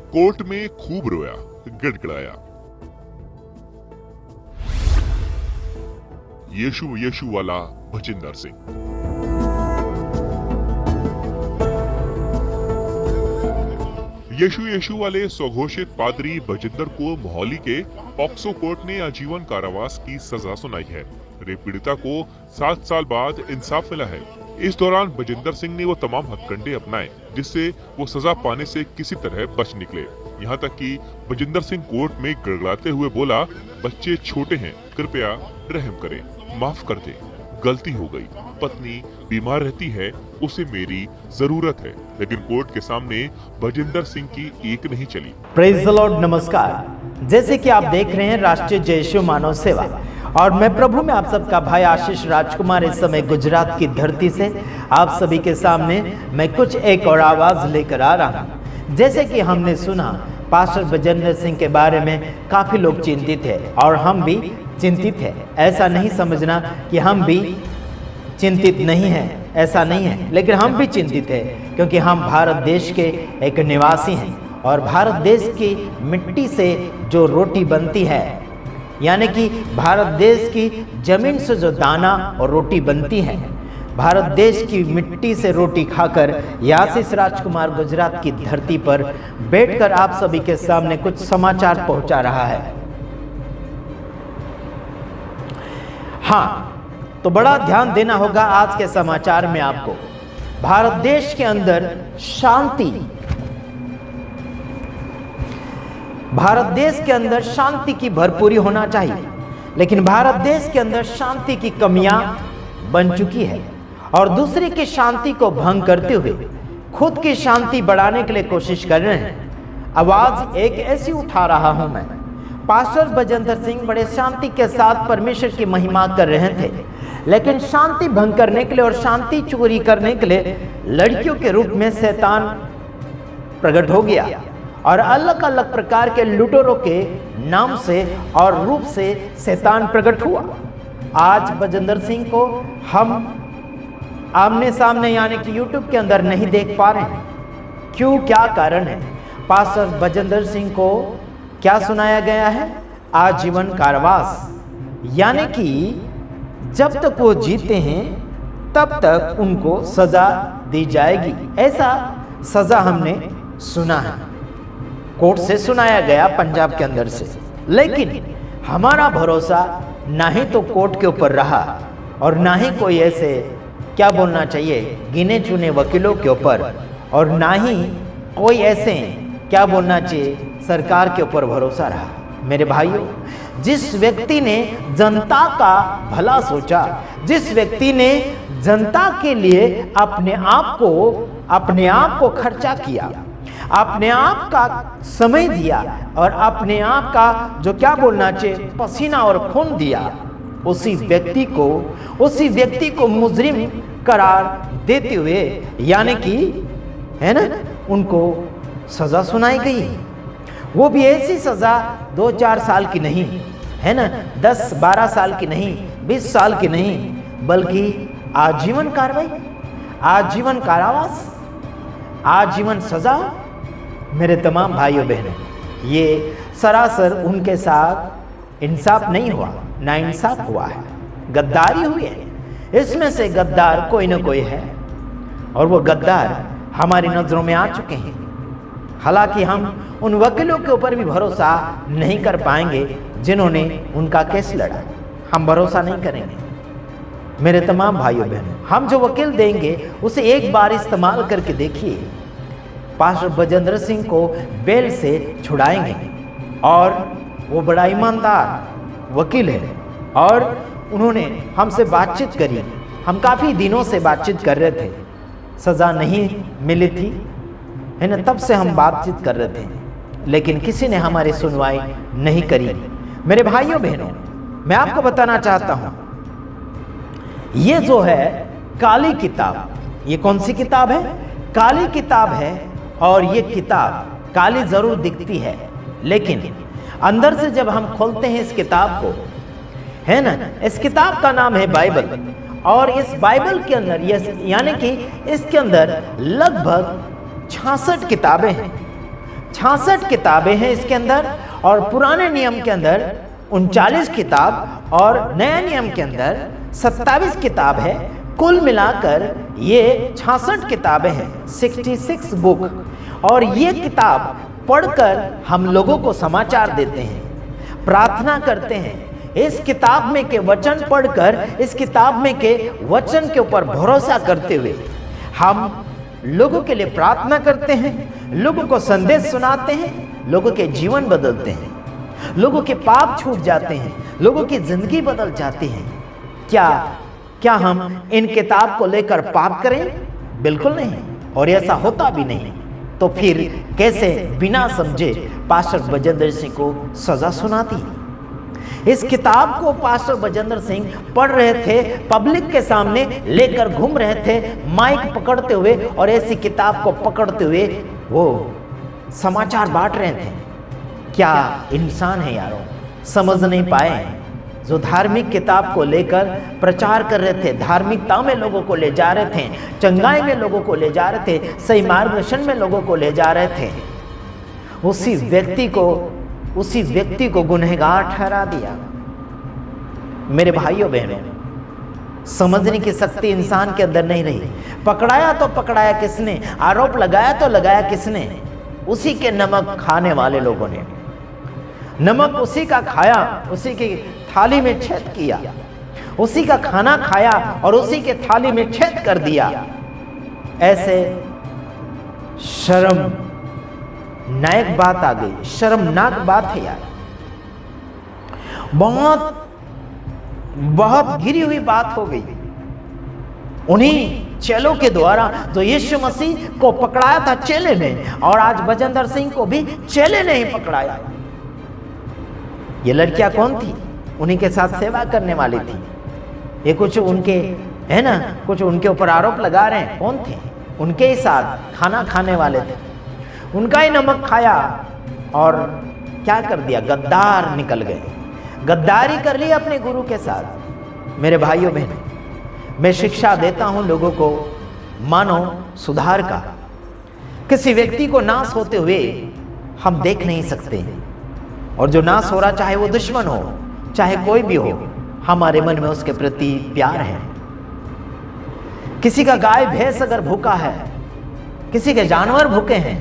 Court में खूब रोया, गिड़गिड़ाया। यीशु यीशु वाला भजिंदर सिंह। यीशु यीशु वाले स्वघोषित पादरी भजिंदर को मोहाली के पॉक्सो कोर्ट ने आजीवन कारावास की सजा सुनाई है। रेप पीड़िता को 7 साल बाद इंसाफ मिला है। इस दौरान भजिंदर सिंह ने वो तमाम हथकंडे अपनाए जिससे वो सजा पाने से किसी तरह बच निकले। यहाँ तक कि भजिंदर सिंह कोर्ट में गिड़गिड़ाते हुए बोला, बच्चे छोटे हैं, कृपया रहम करें, माफ कर दें, गलती हो गई, पत्नी बीमार रहती है, उसे मेरी जरूरत है। लेकिन कोर्ट के सामने भजिंदर सिंह की एक नहीं चली। Praise the Lord. नमस्कार। जैसे कि आप देख रहे हैं राष्ट्रीय जय यीशु मानव सेवा और मैं प्रभु में आप सबका भाई आशीष राजकुमार इस समय गुजरात की धरती से आप सभी के सामने मैं कुछ एक और आवाज लेकर आ रहा हूँ। जैसे कि हमने सुना पास्टर भजिंदर सिंह के बारे में काफी लोग चिंतित है और हम भी चिंतित है। ऐसा नहीं समझना कि हम भी चिंतित नहीं है, ऐसा नहीं है, लेकिन हम भी चिंतित है क्योंकि हम भारत देश के एक निवासी हैं और भारत देश की मिट्टी से जो रोटी बनती है, यानी कि भारत देश की जमीन से जो दाना और रोटी बनती है, भारत देश की मिट्टी से रोटी खाकर आशीष राजकुमार गुजरात की धरती पर बैठकर आप सभी के सामने कुछ समाचार पहुंचा रहा है। हाँ, तो बड़ा ध्यान देना होगा आज के समाचार में आपको। भारत देश के अंदर शांति, भारत देश के अंदर शांति की भरपूरी होना चाहिए, लेकिन भारत देश के अंदर शांति की कमियां बन चुकी है और दूसरे की शांति को भंग करते हुए खुद की शांति बढ़ाने के लिए कोशिश कर रहे हैं। आवाज एक ऐसी उठा रहा हूं मैं। पास्टर भजिंदर सिंह बड़े शांति के साथ परमेश्वर की महिमा कर रहे थे, लेकिन शांति भंग करने के लिए और शांति चोरी करने के लिए लड़कियों के रूप में शैतान प्रकट हो गया और अलग अलग प्रकार के लुटेरों के नाम से और रूप से शैतान प्रकट हुआ। आज भजिंदर सिंह को हम आमने सामने यानी कि YouTube के अंदर नहीं देख पा रहे हैं। क्यों, क्या कारण है? पास्टर भजिंदर सिंह को क्या सुनाया गया है? आजीवन कारावास, यानी कि जब तक वो जीते हैं तब तक उनको सजा दी जाएगी। ऐसा सजा हमने सुना है, कोर्ट से सुनाया गया पंजाब के अंदर से। लेकिन हमारा भरोसा ना ही तो कोर्ट के ऊपर रहा और ना ही कोई ऐसे क्या बोलना चाहिए गिने चुने वकीलों के ऊपर, और ना ही कोई ऐसे क्या बोलना चाहिए सरकार के ऊपर भरोसा रहा। मेरे भाइयों, जिस व्यक्ति ने जनता का भला सोचा, जिस व्यक्ति ने जनता के लिए अपने आप को खर्चा किया, अपने आप का समय दिया और अपने आप का जो क्या बोलना चाहिए पसीना और खून दिया, उसी व्यक्ति को मुजरिम करार देते हुए यानी कि है ना, उनको सजा सुनाई गई। वो भी ऐसी सजा 2-4 साल की नहीं है ना, 10-12 साल की नहीं, 20 साल की नहीं, बल्कि आजीवन कार्रवाई, आजीवन कारावास, आजीवन सजा। मेरे तमाम भाइयों बहनों, ये सरासर उनके साथ इंसाफ नहीं हुआ, नाइंसाफ हुआ है, गद्दारी हुई है। इसमें से गद्दार कोई ना कोई है और वो गद्दार हमारी नजरों में आ चुके हैं। हालांकि हम उन वकीलों के ऊपर भी भरोसा नहीं कर पाएंगे जिन्होंने उनका केस लड़ा, हम भरोसा नहीं करेंगे। मेरे तमाम भाइयों बहनों, हम जो वकील देंगे उसे एक बार इस्तेमाल करके देखिए। पास्टर भजिंदर सिंह को बेल से छुड़ाएंगे और वो बड़ा ईमानदार वकील है और उन्होंने हमसे बातचीत करी। हम काफ़ी दिनों से बातचीत कर रहे थे, सज़ा नहीं मिली थी, है ना, तब से हम बातचीत कर रहे थे, लेकिन किसी ने हमारी सुनवाई नहीं करी। मेरे भाइयों बहनों, मैं आपको बताना चाहता हूँ, ये जो है काली किताब, ये कौन सी किताब है? काली किताब है। और ये किताब काली जरूर दिखती है, लेकिन अंदर से जब हम खोलते हैं इस किताब को, है ना, इस किताब का नाम है बाइबल। और इस बाइबल के अंदर यानी कि इसके अंदर लगभग 66 किताबें हैं। 66 किताबें हैं इसके अंदर, और पुराने नियम के अंदर 39 किताब और नए नियम के अंदर 27 किताब है। कुल मिलाकर ये 66 किताबें हैं, 66 बुक। और ये किताब पढ़कर हम लोगों को समाचार देते हैं, प्रार्थना करते हैं। इस किताब में के वचन पढ़कर, इस किताब में के वचन के ऊपर भरोसा करते हुए हम लोगों के लिए प्रार्थना करते हैं, लोगों को संदेश सुनाते हैं, लोगों के जीवन बदलते हैं, लोगों के पाप छूट जाते हैं, लोगों की जिंदगी बदल जाती है। क्या हम इन किताब को लेकर पाप करें? बिल्कुल नहीं, और ऐसा होता भी नहीं। तो फिर कैसे बिना समझे पास्टर बजेंद्र सिंह को सजा सुनाती? इस किताब को पास्टर बजेंद्र सिंह पढ़ रहे थे, पब्लिक के सामने लेकर घूम रहे थे माइक पकड़ते हुए, और ऐसी किताब को पकड़ते हुए वो समाचार बांट रहे थे। क्या इंसान है यारों, समझ नहीं पाए। जो धार्मिक किताब को लेकर प्रचार कर रहे थे, धार्मिकता में लोगों को ले जा रहे थे, चंगाई में लोगों को ले जा रहे थे, सही मार्गदर्शन में लोगों को ले जा रहे थे, उसी व्यक्ति को गुनहगार ठहरा दिया। मेरे भाइयों बहनों, समझने की शक्ति इंसान के अंदर नहीं रही। पकड़ाया तो पकड़ाया किसने, आरोप लगाया तो लगाया किसने? उसी के नमक खाने वाले लोगों ने। नमक उसी का खाया, उसी की थाली में छेद किया, उसी का खाना खाया और उसी के थाली में छेद कर दिया। ऐसे शर्मनाक बात आ गई, शर्मनाक बात है यार, बहुत गिरी हुई बात हो गई। उन्हीं चेलों के द्वारा जो यीशु मसीह को पकड़ाया था चेले ने, और आज बजेंद्र सिंह को भी चेले ने ही पकड़ाया। ये लड़कियां कौन थी? उन्हीं के साथ सेवा करने वाली थी। ये कुछ उनके है ना, कुछ उनके ऊपर आरोप लगा रहे हैं, कौन थे? उनके ही साथ खाना खाने वाले थे, उनका ही नमक खाया और क्या कर दिया? गद्दार निकल गए, गद्दारी कर ली अपने गुरु के साथ। मेरे भाइयों बहनों, मैं शिक्षा देता हूं लोगों को मानव सुधार का। किसी व्यक्ति को नाश होते हुए हम देख नहीं सकते, और जो नाश हो रहा, चाहे वो दुश्मन हो, चाहे कोई भी हो, हमारे मन में उसके प्रति प्यार है। किसी का गाय भैंस अगर भूखा है, किसी के जानवर भूखे हैं,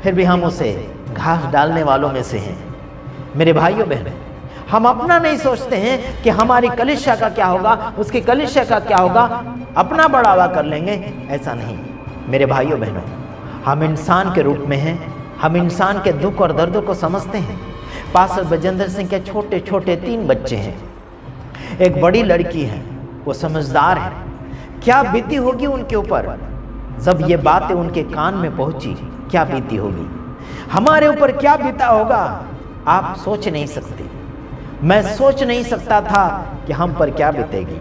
फिर भी हम उसे घास डालने वालों में से हैं। मेरे भाइयों बहनों, हम अपना नहीं सोचते हैं कि हमारी कलीसिया का क्या होगा, उसकी कलीसिया का क्या होगा, अपना बढ़ावा कर लेंगे, ऐसा नहीं। मेरे भाइयों बहनों, हम इंसान के रूप में हैं, हम इंसान के दुख और दर्द को समझते हैं। पास्टर बजेंद्र सिंह के छोटे छोटे 3 बच्चे हैं, एक बड़ी लड़की है, वो समझदार है। क्या बीती होगी उनके ऊपर जब ये बातें उनके कान में पहुंची? क्या बीती होगी? हमारे ऊपर क्या बीता होगा? आप सोच नहीं सकते, मैं सोच नहीं सकता था कि हम पर क्या बीतेगी।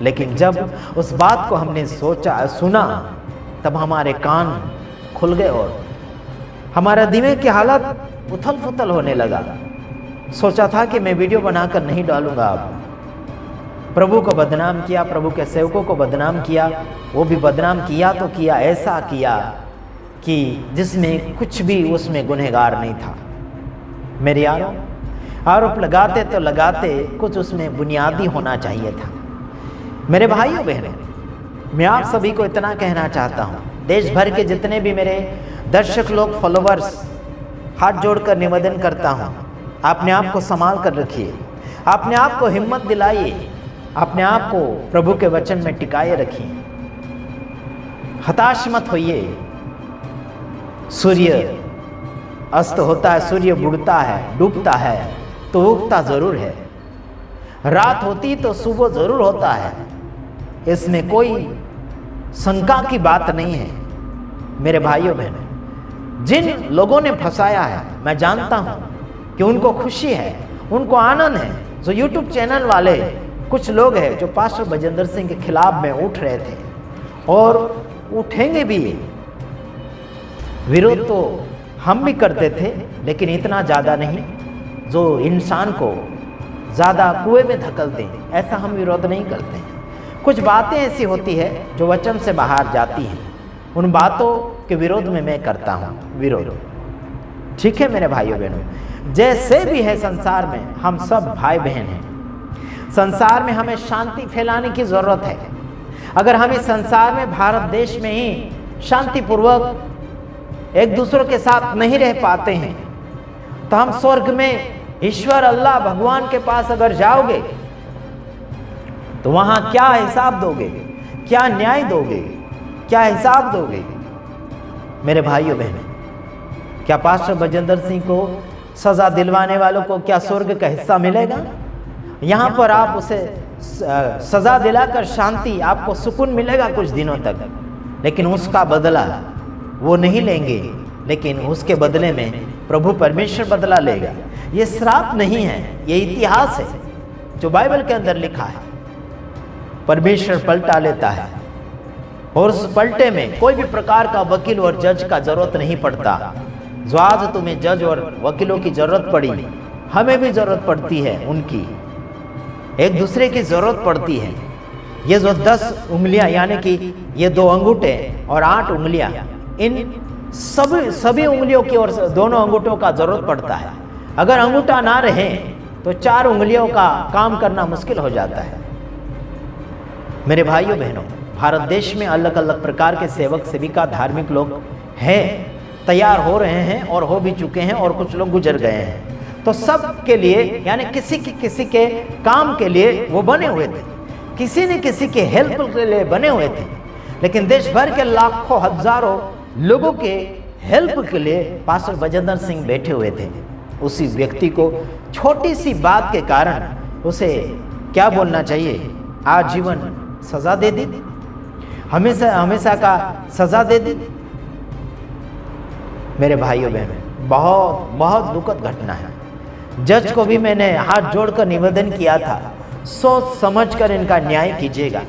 लेकिन जब उस बात को हमने सुना, तब हमारे कान खुल गए और हमारा दिमाग की हालत उथल पुथल होने लगा। सोचा था कि मैं वीडियो बनाकर नहीं डालूंगा। अब प्रभु को बदनाम किया, प्रभु के सेवकों को बदनाम किया, वो भी बदनाम किया तो किया, ऐसा किया कि जिसमें कुछ भी उसमें गुनहगार नहीं था। मेरे यारों, आरोप लगाते तो लगाते, कुछ उसमें बुनियादी होना चाहिए था। मेरे भाइयों बहनों, मैं आप सभी को इतना कहना चाहता हूँ, देश भर के जितने भी मेरे दर्शक लोग, फॉलोवर्स, हाथ जोड़कर निवेदन करता हूँ, अपने आप को संभाल कर रखिए, अपने आप को हिम्मत दिलाइए, अपने आप को प्रभु के वचन में टिकाए रखिए, हताश मत होइए। सूर्य अस्त होता है, सूर्य बुड़ता है, डूबता है तो उगता जरूर है, रात होती तो सुबह जरूर होता है, इसमें कोई शंका की बात नहीं है। मेरे भाइयों बहनों, जिन लोगों ने फंसाया है, मैं जानता हूं कि उनको खुशी है, उनको आनंद है। जो यूट्यूब चैनल वाले कुछ लोग हैं जो पास्टर बजेंद्र सिंह के खिलाफ में उठ रहे थे और उठेंगे भी। विरोध तो हम भी करते थे, लेकिन इतना ज़्यादा नहीं जो इंसान को ज़्यादा कुएं में धकेल दें, ऐसा हम विरोध नहीं करते हैं। कुछ बातें ऐसी होती है जो वचन से बाहर जाती हैं, उन बातों के विरोध में मैं करता हूँ विरोध। ठीक है मेरे भाइयों बहनों, जैसे भी है संसार में हम सब भाई बहन हैं। संसार में हमें शांति फैलाने की जरूरत है। अगर हम इस संसार में भारत देश में ही शांतिपूर्वक एक दूसरों के साथ नहीं रह पाते हैं तो हम स्वर्ग में ईश्वर अल्लाह भगवान के पास अगर जाओगे तो वहां क्या हिसाब दोगे, क्या न्याय दोगे, क्या हिसाब दोगे? मेरे भाइयों बहनों, क्या पास्टर बजेंद्र सिंह को सजा दिलवाने वालों को क्या स्वर्ग का हिस्सा मिलेगा? यहाँ पर आप उसे सजा दिलाकर शांति, आपको सुकून मिलेगा कुछ दिनों तक, लेकिन उसका बदला वो नहीं लेंगे, लेकिन उसके बदले में प्रभु परमेश्वर बदला लेगा। ये श्राप नहीं है, ये इतिहास है जो बाइबल के अंदर लिखा है। परमेश्वर पलटा लेता है और उस पलटे में कोई भी प्रकार का वकील और जज का जरूरत नहीं पड़ता। जो आज तुम्हें जज और वकीलों की जरूरत पड़ी, हमें भी जरूरत पड़ती है, उनकी एक दूसरे की जरूरत पड़ती है। ये जो 10 उंगलियां यानी कि ये 2 अंगूठे और 8 उंगलियां, इन सभी उंगलियों की और दोनों अंगूठों का जरूरत पड़ता है। अगर अंगूठा ना रहे तो 4 उंगलियों का काम करना मुश्किल हो जाता है। मेरे भाइयों बहनों, भारत देश में अलग अलग प्रकार के सेवक सेविका धार्मिक लोग हैं, तैयार हो रहे हैं और हो भी चुके हैं और कुछ लोग गुजर गए हैं। तो सब के लिए यानी किसी के काम के लिए वो बने हुए थे, किसी न किसी के हेल्प के लिए बने हुए थे। लेकिन देश भर के लाखों हजारों लोगों के हेल्प के लिए पास्टर बजेंद्र सिंह बैठे हुए थे। उसी व्यक्ति को छोटी सी बात के कारण उसे क्या बोलना चाहिए, आजीवन सजा दे दी, हमेशा का सजा दे दी। मेरे भाइयों बहनों, बहुत दुखद घटना है। जज को भी मैंने हाथ जोड़कर निवेदन किया था, सोच समझकर इनका न्याय कीजिएगा।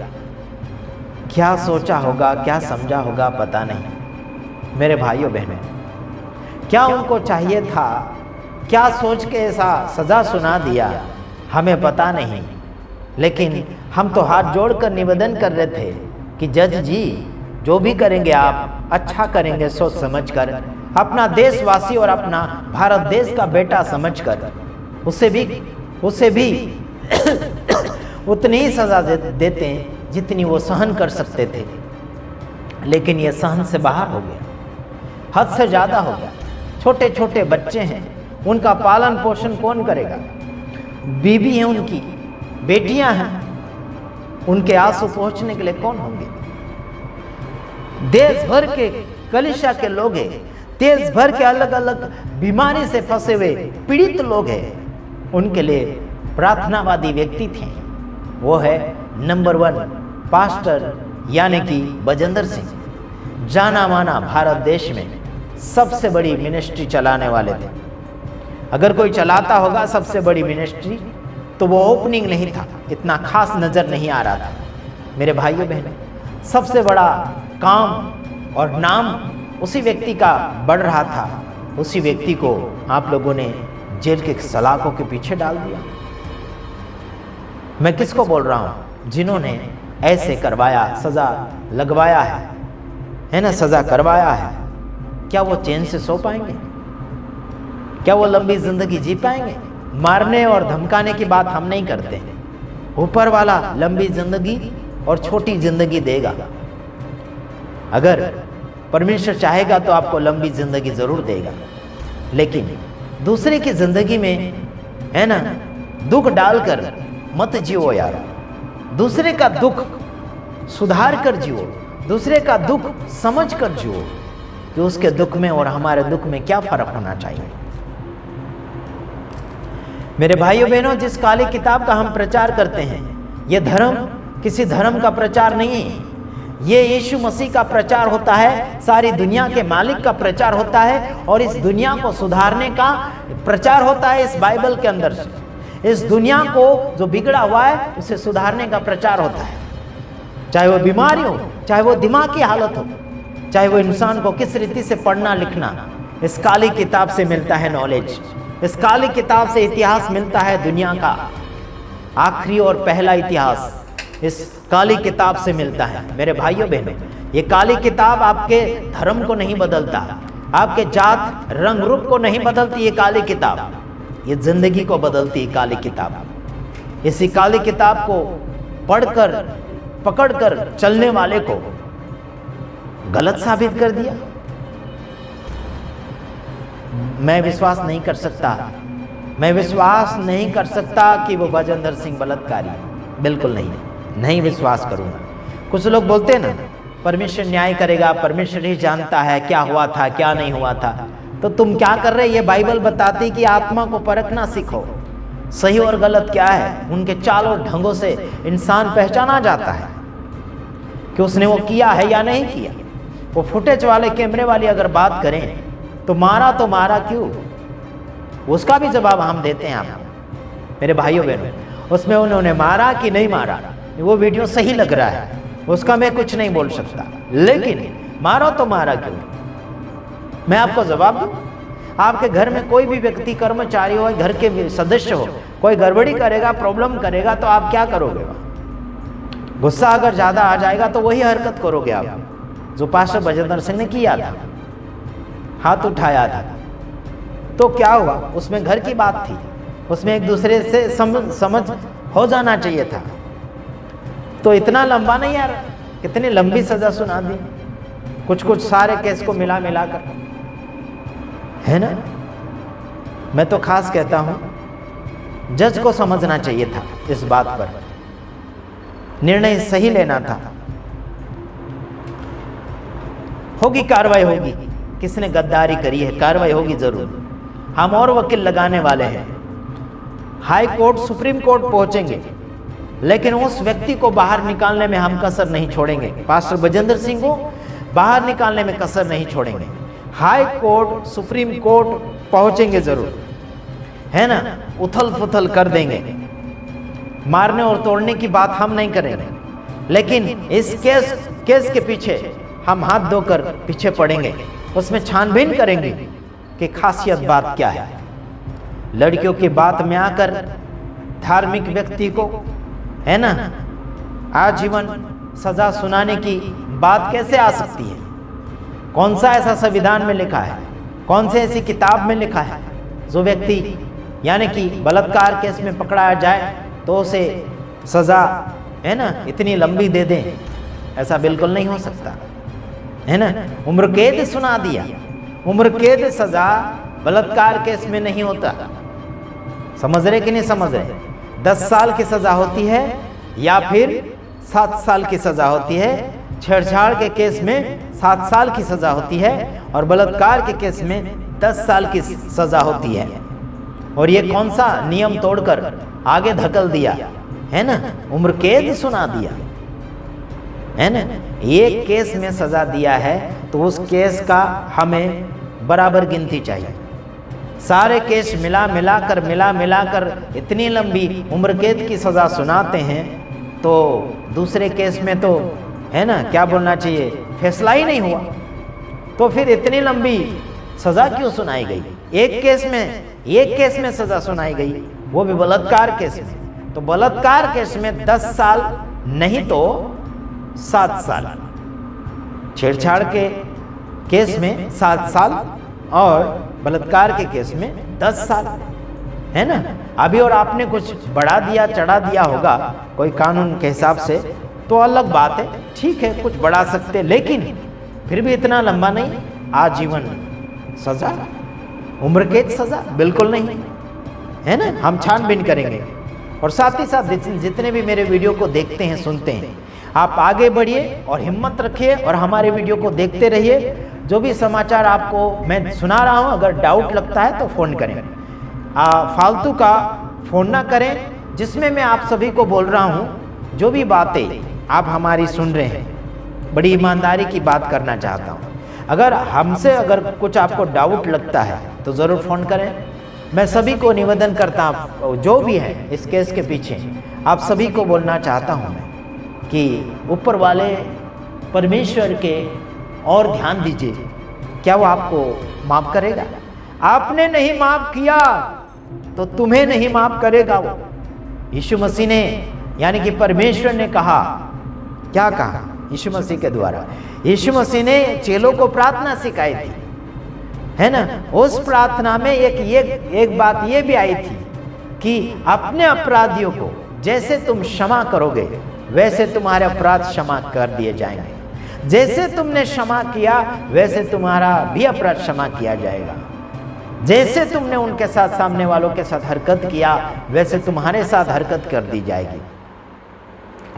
क्या सोचा होगा, क्या समझा होगा, पता नहीं। मेरे भाइयों बहनों, क्या उनको चाहिए था, क्या सोच के ऐसा सजा सुना दिया, हमें पता नहीं। लेकिन हम तो हाथ जोड़कर निवेदन कर रहे थे कि जज जी, जो भी करेंगे आप अच्छा करेंगे, सोच समझकर, अपना देशवासी और अपना भारत देश का बेटा समझकर उसे भी उतनी ही सजा देते हैं जितनी वो सहन कर सकते थे। लेकिन ये सहन से बाहर हो गया, हद से ज़्यादा हो गया। छोटे छोटे बच्चे हैं, उनका पालन पोषण कौन करेगा? बीबी है उनकी, बेटियां हैं, उनके आंसू पहुंचने के लिए कौन होंगे? देश भर के कलीसिया के लोग हैं, देश भर के अलग अलग बीमारी से फंसे हुए पीड़ित लोग हैं, उनके लिए प्रार्थनावादी व्यक्ति थे। वो है नंबर 1 पास्टर यानी कि बजेंद्र सिंह, जाना माना भारत देश में सबसे बड़ी मिनिस्ट्री चलाने वाले थे। अगर कोई चलाता होगा सबसे बड़ी मिनिस्ट्री तो वो ओपनिंग नहीं था, इतना खास नज़र नहीं आ रहा था। मेरे भाइयों बहनों, सबसे बड़ा काम और नाम उसी व्यक्ति का बढ़ रहा था। उसी व्यक्ति को आप लोगों ने जेल के सलाखों के पीछे डाल दिया। मैं किसको बोल रहा हूँ? जिन्होंने ऐसे करवाया, सजा लगवाया है ना, सजा करवाया है। क्या वो चैन से सो पाएंगे? क्या वो लंबी जिंदगी जी पाएंगे? मारने और धमकाने की बात हम नहीं करते। ऊपर वाला लंबी जिंदगी और छोटी जिंदगी देगा। अगर परमेश्वर चाहेगा तो आपको लंबी जिंदगी जरूर देगा, लेकिन दूसरे की जिंदगी में है ना दुख डालकर मत जियो यार। दूसरे का दुख सुधार कर जियो, दूसरे का दुख समझ कर जियो कि उसके दुख में और हमारे दुख में क्या फर्क होना चाहिए। मेरे भाइयों बहनों, जिस काली किताब का हम प्रचार करते हैं, यह धर्म किसी धर्म का प्रचार नहीं है। ये यीशु मसीह का प्रचार होता है, सारी दुनिया के मालिक का प्रचार होता है और इस दुनिया को सुधारने का प्रचार होता है। इस बाइबल के अंदर से इस दुनिया को जो बिगड़ा हुआ है उसे सुधारने का प्रचार होता है। चाहे वो बीमारी हो, चाहे वो दिमाग की हालत हो, चाहे वो इंसान को किस रीति से पढ़ना लिखना, इस काली किताब से मिलता है नॉलेज। इस काली किताब से इतिहास मिलता है। दुनिया का आखिरी और पहला इतिहास इस काली किताब से मिलता है। मेरे भाइयों बहनों, ये काली किताब आपके धर्म को नहीं बदलता, आपके जात रंग रूप को नहीं बदलती ये काली किताब, ये जिंदगी को बदलती है काली किताब। इसी काली किताब को पढ़कर पकड़कर चलने वाले को गलत साबित कर दिया। मैं विश्वास नहीं कर सकता, मैं विश्वास नहीं कर सकता कि वो भजेंद्र सिंह बलात्कारी, बिल्कुल नहीं विश्वास करूंगा। कुछ लोग बोलते हैं ना परमेश्वर न्याय करेगा, परमेश्वर ही जानता है क्या हुआ था क्या नहीं हुआ था। तो तुम क्या कर रहे? ये बाइबल बताती कि आत्मा को परखना सीखो, सही और गलत क्या है। उनके चालों ढंगों से इंसान पहचाना जाता है कि उसने वो किया है या नहीं किया। वो फुटेज वाले कैमरे वाली अगर बात करें तो मारा क्यों, उसका भी जवाब हम देते हैं। आप मेरे भाइयों बहनों, उसमें उन्होंने मारा कि नहीं मारा, वो वीडियो सही लग रहा है, उसका मैं कुछ नहीं बोल सकता, लेकिन मारो तो मारा क्यों? मैं आपको जवाब दूं, आपके घर में कोई भी व्यक्ति, कर्मचारी हो, घर के सदस्य हो, कोई गड़बड़ी करेगा, प्रॉब्लम करेगा, तो आप क्या करोगे? गुस्सा अगर ज्यादा आ जाएगा तो वही हरकत करोगे आप जो पास्टर भजेंद्र सिंह ने किया था, हाथ उठाया था। तो क्या हुआ? उसमें घर की बात थी, उसमें एक दूसरे से समझ हो जाना चाहिए था। तो इतना लंबा नहीं यार, कितनी लंबी सजा सुना दी, कुछ सारे केस को मिला कर, है ना। मैं तो खास कहता हूं जज को समझना चाहिए था, इस बात पर निर्णय सही लेना था। होगी कार्रवाई होगी, किसने गद्दारी करी है कार्रवाई होगी जरूर। हम और वकील लगाने वाले हैं, हाई कोर्ट सुप्रीम कोर्ट पहुंचेंगे, लेकिन उस व्यक्ति को बाहर निकालने में हम कसर नहीं छोड़ेंगे। पास्टर भजेंद्र सिंह को बाहर निकालने में कसर नहीं छोड़ेंगे। हाई कोर्ट सुप्रीम कोर्ट पहुंचेंगे जरूर, है ना, उथल पुथल कर देंगे। मारने और तोड़ने की बात हम नहीं करेंगे, लेकिन इस केस के पीछे हम हाथ धोकर पीछे पड़ेंगे, उसमें छानबीन करेंगे कि खासियत बात क्या है। लड़कियों की बात में आकर धार्मिक व्यक्ति को, है ना, आजीवन सजा सुनाने की बात कैसे आ सकती है? कौन सा ऐसा संविधान में लिखा है, कौन से ऐसी किताब में लिखा है जो व्यक्ति यानी कि बलात्कार केस में पकड़ाया जाए तो उसे सजा, है ना, इतनी लंबी दे दें? ऐसा बिल्कुल नहीं हो सकता, है ना। उम्र कैद सुना दिया, उम्र कैद सजा बलात्कार केस में नहीं होता। समझ रहे कि नहीं समझ रहे? 10 साल की सजा होती है या फिर 7 साल की सजा होती है। छेड़छाड़ के केस में 7 साल की सजा होती है और बलात्कार के केस में 10 साल की सजा होती है। और ये कौन सा नियम तोड़कर आगे धकल दिया, है ना, उम्र कैद सुना दिया, है ना। एक केस में सजा दिया है तो उस केस का हमें बराबर गिनती चाहिए। सारे केस मिला कर इतनी लंबी उम्र कैद की सजा सुनाते हैं, तो दूसरे केस में तो, है ना, क्या बोलना चाहिए, फैसला ही नहीं हुआ, तो फिर इतनी लंबी सजा क्यों सुनाई गई? एक केस में सजा सुनाई गई, वो भी बलात्कार केस में। तो बलात्कार केस में 10 साल नहीं तो 7 साल, छेड़छाड़ के केस में 7 साल और बलात्कार के केस में 10 साल, है ना। अभी और आपने कुछ बढ़ा दिया चढ़ा दिया होगा कोई कानून के हिसाब से तो अलग बात है, ठीक है, कुछ बढ़ा सकते, लेकिन फिर भी इतना लंबा नहीं। आजीवन सजा, उम्र कैद सजा बिल्कुल नहीं, है ना। हम छानबीन करेंगे और साथ ही साथ जितने भी मेरे वीडियो को देखते हैं सुनते हैं, आप आगे बढ़िए और हिम्मत रखिए और हमारे वीडियो को देखते रहिए। जो भी समाचार आपको मैं सुना रहा हूं, अगर डाउट लगता है तो फ़ोन करें, फालतू का फ़ोन ना करें। जिसमें मैं आप सभी को बोल रहा हूं, जो भी बातें आप हमारी सुन रहे हैं, बड़ी ईमानदारी की बात करना चाहता हूं। अगर हमसे अगर कुछ आपको डाउट लगता है तो ज़रूर फ़ोन करें। मैं सभी को निवेदन करता हूँ, जो भी है इस केस के पीछे, आप सभी को बोलना चाहता हूँ मैं कि ऊपर वाले परमेश्वर के और ध्यान दीजिए, क्या वो आपको माफ करेगा? आपने नहीं माफ किया तो तुम्हें नहीं माफ करेगा वो। यीशु मसीह ने, यानी कि परमेश्वर ने कहा, क्या कहा? यीशु मसीह के द्वारा यीशु मसीह ने चेलों को प्रार्थना सिखाई थी, है ना। उस प्रार्थना में एक बात ये भी आई थी कि अपने अपराधियों को जैसे तुम क्षमा करोगे वैसे तुम्हारे अपराध क्षमा कर दिए जाएंगे, जैसे तुमने क्षमा किया वैसे तुम्हारा भी अपराध क्षमा किया जाएगा, जैसे तुमने उनके साथ सामने वालों के साथ हरकत किया वैसे तुम्हारे साथ हरकत कर दी जाएगी।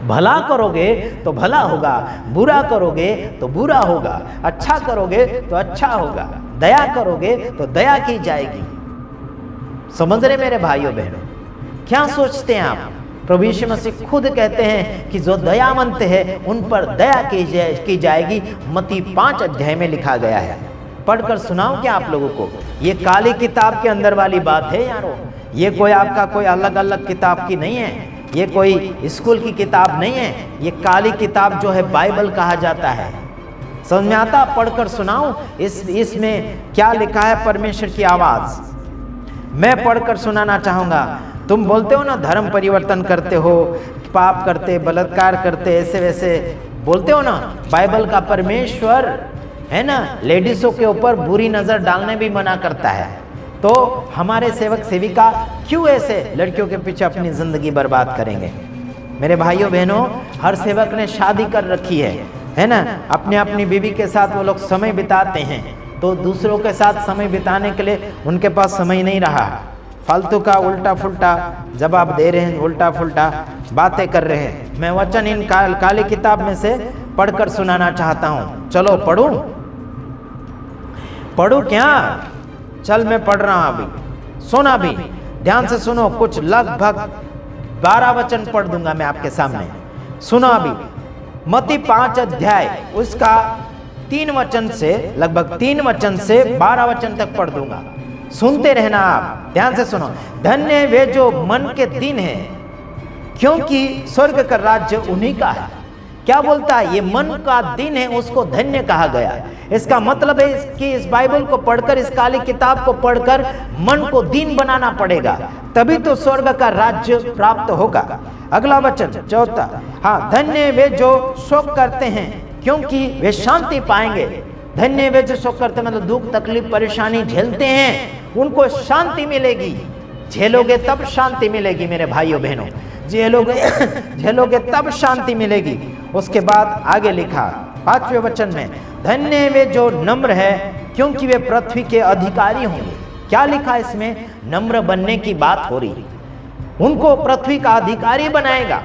भला करोगे तो भला होगा, बुरा करोगे तो बुरा होगा, अच्छा करोगे तो अच्छा होगा, दया करोगे तो दया की जाएगी। समझ रहे मेरे भाइयों बहनों, क्या सोचते हैं आप? प्रभु यीशु मसीह खुद कहते हैं कि जो दयावंत है उन पर दया की जाएगी। मत्ती 5 अध्याय में लिखा गया है। पढ़कर सुनाऊं क्या आप लोगों को? ये काली किताब के अंदर वाली बात है यारो। ये कोई आपका कोई अलग अलग किताब की नहीं है, ये कोई स्कूल की किताब नहीं है, ये काली किताब जो है बाइबल कहा जाता है। समझ में आता? पढ़कर सुनाऊं इसमें क्या लिखा है? परमेश्वर की आवाज मैं पढ़कर सुनाना चाहूंगा। तुम बोलते हो ना धर्म परिवर्तन करते हो, पाप करते, बलात्कार करते, ऐसे वैसे बोलते हो ना। बाइबल का परमेश्वर है ना लेडीजों के ऊपर बुरी नजर डालने भी मना करता है। तो हमारे सेवक सेविका क्यों ऐसे लड़कियों के पीछे अपनी जिंदगी बर्बाद करेंगे? मेरे भाइयों बहनों, हर सेवक ने शादी कर रखी है ना। अपने अपनी बीवी के साथ वो लोग समय बिताते हैं, तो दूसरों के साथ समय बिताने के लिए उनके पास समय नहीं रहा। फालतू का उल्टा फुल्टा जवाब दे रहे हैं, उल्टा फुल्टा बातें कर रहे हैं। मैं वचन इन काली किताब में से पढ़कर सुनाना चाहता हूँ। चलो पढ़ूं क्या? चल मैं पढ़ रहा हूं अभी। सुना भी ध्यान से सुनो, कुछ लगभग 12 वचन पढ़ दूंगा मैं आपके सामने। सुनो अभी मत्ती 5 अध्याय उसका 3 वचन से लगभग 3 वचन से 12 वचन तक पढ़ दूंगा। सुनते रहना आप, ध्यान से सुनो। धन्य वे जो मन के दीन है, क्योंकि स्वर्ग का राज्य उन्हीं का है। क्या बोलता है? ये मन का दिन है उसको धन्य कहा गया। इसका मतलब है कि इस बाइबल को पढ़कर, इस काली किताब को पढ़कर मन को दीन बनाना पड़ेगा, तभी तो स्वर्ग का राज्य प्राप्त होगा। अगला वचन 4, हाँ, धन्य वे जो शोक करते हैं, क्योंकि वे शांति पाएंगे। धन्य वे जो शोक करते मतलब दुख तकलीफ परेशानी झेलते हैं, उनको शांति मिलेगी। झेलोगे तब शांति मिलेगी मेरे भाइयों बहनों, झेलोगे तब शांति मिलेगी। उसके बाद आगे लिखा 5वें वचन में, धन्य वे जो नम्र है, क्योंकि वे पृथ्वी के अधिकारी होंगे। क्या लिखा इसमें? नम्र बनने की बात हो रही, उनको पृथ्वी का अधिकारी बनाएगा।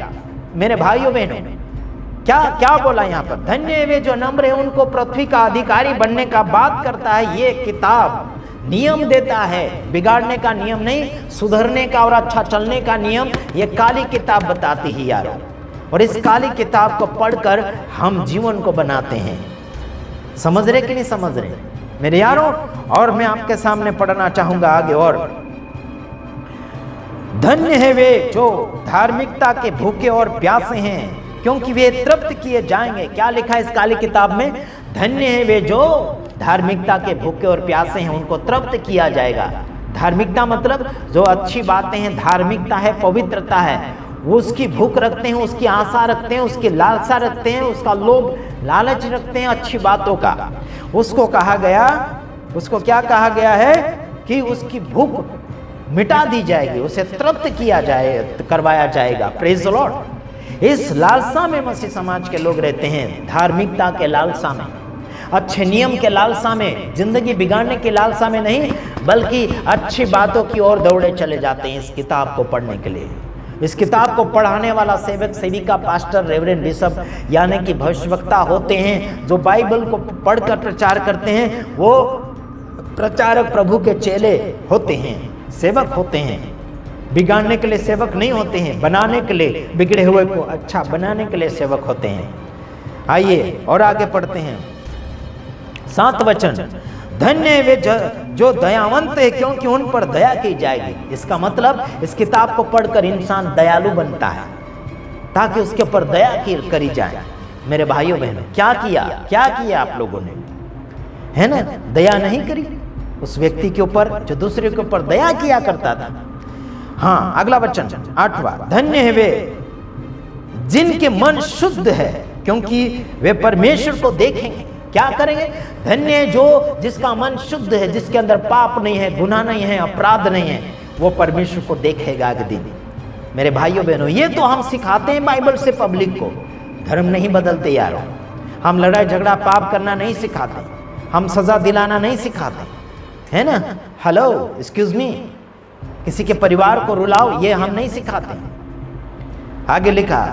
मेरे भाइयों बहनों, क्या बोला यहाँ पर? धन्य वे जो नम्र है, उनको पृथ्वी का अधिकारी बनने का बात करता है। ये किताब नियम देता है, बिगाड़ने का नियम नहीं, सुधरने का और अच्छा चलने का नियम ये काली किताब बताती है यारों। और इस काली किताब को पढ़कर हम जीवन को बनाते हैं। समझ रहे कि नहीं समझ रहे मेरे यारों? और मैं आपके सामने पढ़ना चाहूंगा आगे। और धन्य है वे जो धार्मिकता के भूखे और प्यासे हैं, क्योंकि वे तृप्त किए जाएंगे। क्या लिखा है इस काली किताब में? धन्य है वे जो धार्मिकता के भूखे और प्यासे हैं, उनको तृप्त किया जाएगा। धार्मिकता मतलब जो अच्छी बातें हैं, धार्मिकता है, पवित्रता है, वो उसकी भूख रखते हैं, उसकी आशा रखते हैं, उसकी लालसा रखते हैं, उसका लोभ लालच रखते हैं अच्छी बातों का। उसको कहा गया, उसको क्या कहा गया है कि उसकी भूख मिटा दी जाएगी, उसे तृप्त किया करवाया जाएगा। Praise the Lord. इस लालसा में मसीह समाज के लोग रहते हैं, धार्मिकता के लालसा में, अच्छे नियम के लालसा में, जिंदगी बिगाड़ने के लालसा में नहीं, बल्कि अच्छी बातों की ओर दौड़े चले जाते हैं इस किताब को पढ़ने के लिए। इस किताब को पढ़ाने वाला सेवक सेविका पास्टर रेवरेंड बिशप यानी कि भविष्यवक्ता होते हैं, जो बाइबल को पढ़कर प्रचार करते हैं। वो प्रचारक प्रभु के चेले होते हैं, सेवक होते हैं। बिगाड़ने के लिए सेवक नहीं होते हैं, बनाने के लिए, बिगड़े हुए को अच्छा बनाने के लिए सेवक होते हैं। आइए और आगे पढ़ते हैं 7 वचन। धन्य वे जो दयावंत है, क्योंकि उन पर दया की जाएगी। इसका मतलब इस किताब को पढ़कर इंसान दयालु बनता है, ताकि उसके ऊपर दया करी जाए। मेरे भाइयों बहनों, क्या किया आप लोगों ने, है ना? दया नहीं करी उस व्यक्ति के ऊपर जो दूसरे के ऊपर दया किया करता था। हाँ, अगला वचन 8वां। धन्य है वे जिनके मन शुद्ध है, क्योंकि वे परमेश्वर को देखेंगे। क्या करेंगे? धन्य है जो जिसका मन शुद्ध है, जिसके अंदर पाप नहीं है, गुनाह नहीं है, अपराध नहीं है, वो परमेश्वर को देखेगा एक दिन। मेरे भाइयों बहनों, ये तो हम सिखाते हैं बाइबल से पब्लिक को, धर्म नहीं बदलते यारों। हम लड़ाई झगड़ा पाप करना नहीं सिखाते, हम सजा दिलाना नहीं सिखाते, है ना? हेलो, एक्सक्यूज मी, किसी के परिवार को रुलाओ, ये हम नहीं सिखाते। आगे लिखा,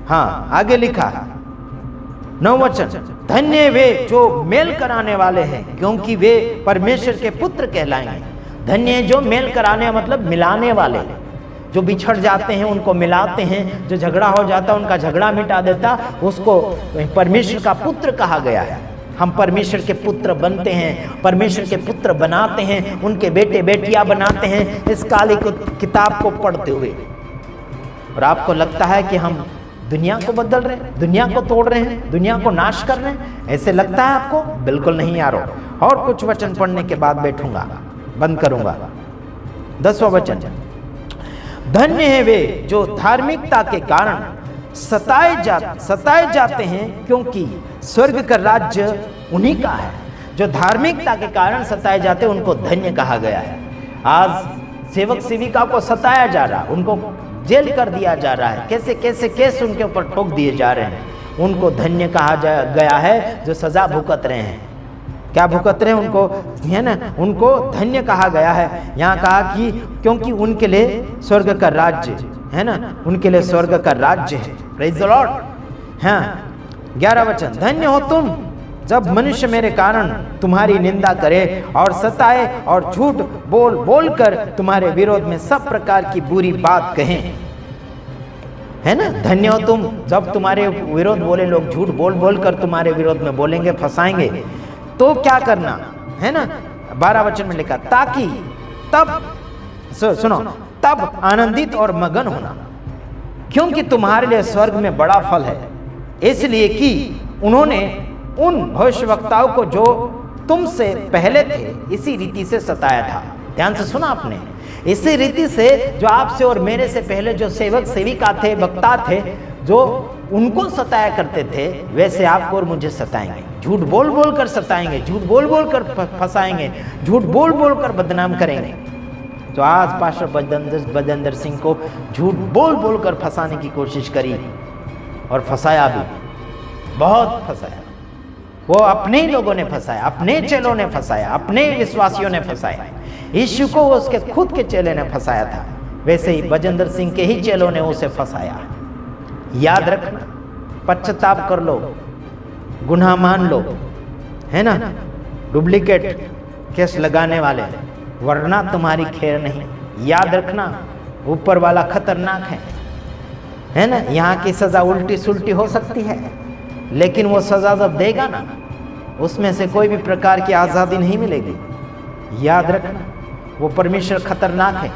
हाँ आगे लिखा 9 वचन, धन्य वे जो मेल कराने वाले हैं क्योंकि वे परमेश्वर के पुत्र कहलाएंगे। धन्य जो मेल कराने मतलब मिलाने वाले, जो बिछड़ जाते हैं उनको मिलाते हैं, जो झगड़ा हो जाता है उनका झगड़ा मिटा देता, उसको परमेश्वर का पुत्र कहा गया है। हम परमेश्वर के पुत्र बनते हैं, परमेश्वर के पुत्र बनाते हैं, उनके बेटे बेटियां बनाते हैं इस काली किताब को पढ़ते हुए। और आपको लगता है कि हम दुनिया को बदल रहे हैं, दुनिया को तोड़ रहे हैं, दुनिया को नाश कर रहे हैं, ऐसे लगता है आपको? बिल्कुल नहीं यारो। और कुछ वचन पढ़ने के बाद बैठूंगा, बंद करूंगा। 10वां वचन, धन्य है वे जो धार्मिकता के कारण सताए जाते हैं क्योंकि स्वर्ग का राज्य उन्हीं का है। जो धार्मिकता के कारण सताए जाते हैं उनको धन्य कहा गया है। आज सेवक सेविका को सताया जा रहा, उनको जेल कर दिया जा रहा है, कैसे कैसे केस उनके ऊपर ठोक दिए जा रहे हैं, उनको धन्य कहा गया है जो सजा भुगत रहे हैं। क्या भुगत रहे हैं उनको, है ना? उनको धन्य कहा गया है। यहाँ कहा कि क्योंकि उनके लिए स्वर्ग का राज्य है ना, उनके लिए स्वर्ग का राज्य है। Praise the Lord. हाँ 11 वचन, धन्य हो तुम जब मनुष्य मेरे कारण तुम्हारी निंदा करे और सताए और झूठ बोल बोल कर तुम्हारे विरोध में सब प्रकार की बुरी बात कहें, है ना? धन्य हो तुम जब तुम्हारे विरोध बोले लोग, झूठ बोल बोल कर तुम्हारे विरोध में बोलेंगे, फंसाएंगे, तो क्या करना है ना? 12 वचन में लिखा, ताकि तब सुनो, तब आनंदित और मगन होना क्योंकि तुम्हारे लिए स्वर्ग में बड़ा फल है, इसलिए कि उन्होंने उन भविष्यवक्ताओं को जो तुमसे पहले थे इसी रीति से सताया था। ध्यान से सुना आपने, इसी रीति से जो आपसे और मेरे से पहले जो सेवक सेविका थे, वक्ता थे, जो उनको सताया करते थे, वैसे आपको और मुझे सताएंगे, झूठ बोल बोल कर सताएंगे, झूठ बोल बोल कर फंसाएंगे, झूठ बोल बोल कर बदनाम करेंगे। तो आज पास्टर बजेंद्र सिंह को झूठ बोल बोल कर फंसाने की कोशिश करी और फंसाया भी, बहुत फंसाया। वो अपने ही लोगों ने फंसाया, अपने चेलों ने फंसाया, अपने विश्वासियों ने फंसाया। यीशु को उसके खुद के चेले ने फंसाया था, वैसे ही बजेंद्र सिंह के ही चेलों ने उसे फंसाया। याद रखना, पश्चाताप कर लो, गुनाह मान लो, है ना? डुप्लीकेट केस लगाने वाले, वरना तुम्हारी खैर नहीं। याद रखना, ऊपर वाला खतरनाक है ना? यहाँ की सजा उल्टी सुल्टी हो सकती है, लेकिन वो सजा जब देगा ना, उसमें से कोई भी प्रकार की आज़ादी नहीं मिलेगी। याद रखना, वो परमेश्वर खतरनाक है।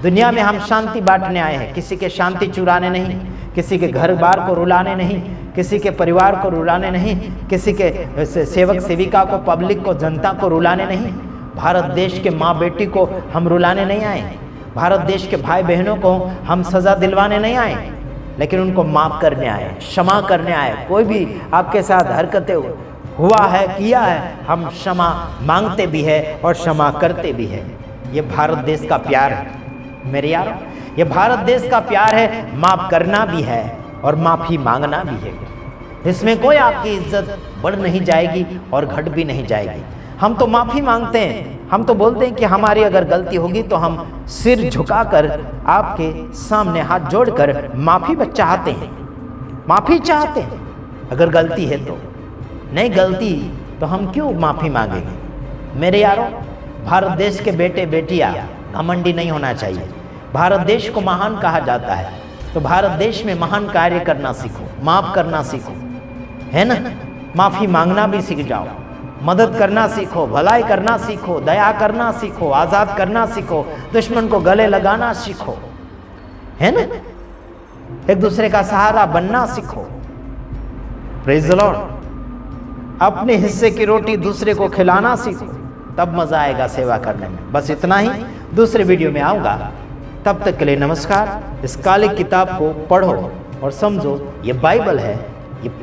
दुनिया में हम शांति बांटने आए हैं, किसी के शांति चुराने नहीं, किसी के घर बार को रुलाने नहीं, किसी के परिवार को रुलाने नहीं, किसी के सेवक सेविका को, पब्लिक को, जनता को रुलाने नहीं। भारत देश के माँ बेटी को हम रुलाने नहीं आए, भारत देश के भाई बहनों को हम सजा दिलवाने नहीं आए, लेकिन उनको माफ करने आए, क्षमा करने आए। कोई भी आपके साथ हरकतें हुआ है, किया है, हम क्षमा मांगते भी है और क्षमा करते भी है। ये भारत देश का प्यार है मेरे यार, ये भारत देश का प्यार है। माफ करना भी है और माफी मांगना भी है। इसमें कोई आपकी इज्जत बढ़ नहीं जाएगी और घट भी नहीं जाएगी। हम तो माफी मांगते हैं, हम तो बोलते हैं कि हमारी अगर गलती होगी तो हम सिर झुकाकर आपके सामने हाथ जोड़कर माफी चाहते हैं, माफी चाहते हैं अगर गलती है तो। नहीं गलती तो हम क्यों माफी मांगेंगे? मेरे यारों, भारत देश के बेटे बेटियां घमंडी नहीं होना चाहिए। भारत देश को महान कहा जाता है, तो भारत देश में महान कार्य करना सीखो, माफ करना सीखो, है ना? माफी मांगना भी सीख जाओ, मदद करना सीखो, भलाई करना सीखो, दया करना सीखो, आजाद करना सीखो, दुश्मन को गले लगाना सीखो, है ना? एक दूसरे का सहारा बनना सीखो। Praise the Lord. अपने हिस्से की रोटी दूसरे को खिलाना सीखो, तब मजा आएगा सेवा करने में। बस इतना ही, दूसरे वीडियो में आऊंगा। तब तक के लिए नमस्कार। इस काली किताब को पढ़ो और समझो, ये बाइबल है,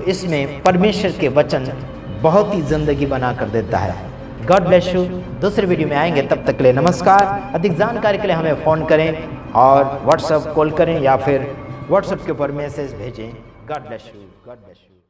इसमें परमेश्वर के वचन बहुत ही जिंदगी बना कर देता है। God bless you. दूसरे वीडियो में आएंगे, तब तक के लिए नमस्कार। अधिक जानकारी के लिए हमें फ़ोन करें और व्हाट्सएप कॉल करें या फिर व्हाट्सएप के ऊपर मैसेज भेजें। God bless you. God bless you.